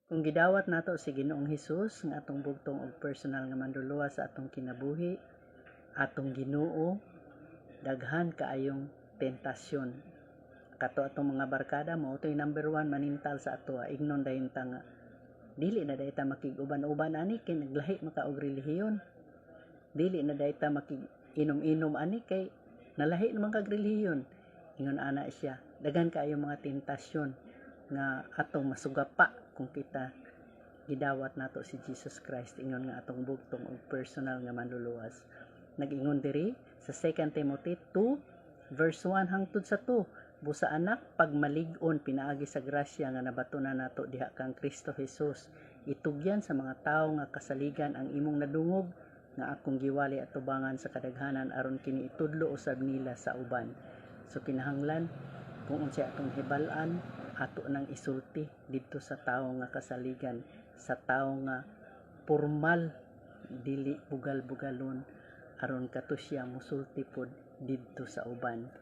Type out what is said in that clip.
Kung gidawat nato si Ginoong Hesus nga atong bugtong og personal nga manluluwas sa atong kinabuhi, atong Ginoo, daghan kaayong tentasyon. Kato atong mga barkada mo toy number 1 manintal sa ato, ignon dayon ta nga dili na dayta makig-uban-uban ani kay naglahi maka og relihiyon. Dili na dayta makig-inom-inom ani kay nalahi naman kag relihiyon. Ingon ana siya, daghan kaayo mga tentasyon nga atong masugapa kung kita gidawat nato si Jesus Christ, ingon nga atong bugtong og personal nga manluluwas. Nag-ingon diri sa 2 Timothy 2 verse 1 hangtod sa 2, busa anak, pagmalig-on pinaagi sa grasya nga nabatunan nato diha kang Kristo Jesus, itugyan sa mga tawo nga kasaligan ang imong nadungog nga akong giwali at tubangan sa kadaghanan aron kini itudlo usab nila sa uban. So kinahanglan kung unsay atong hibal-an ato nang isulti didto sa tawo nga kasaligan, sa tawo nga formal, dili bugal-bugalon aron kato siya mosulti pod didto sa uban.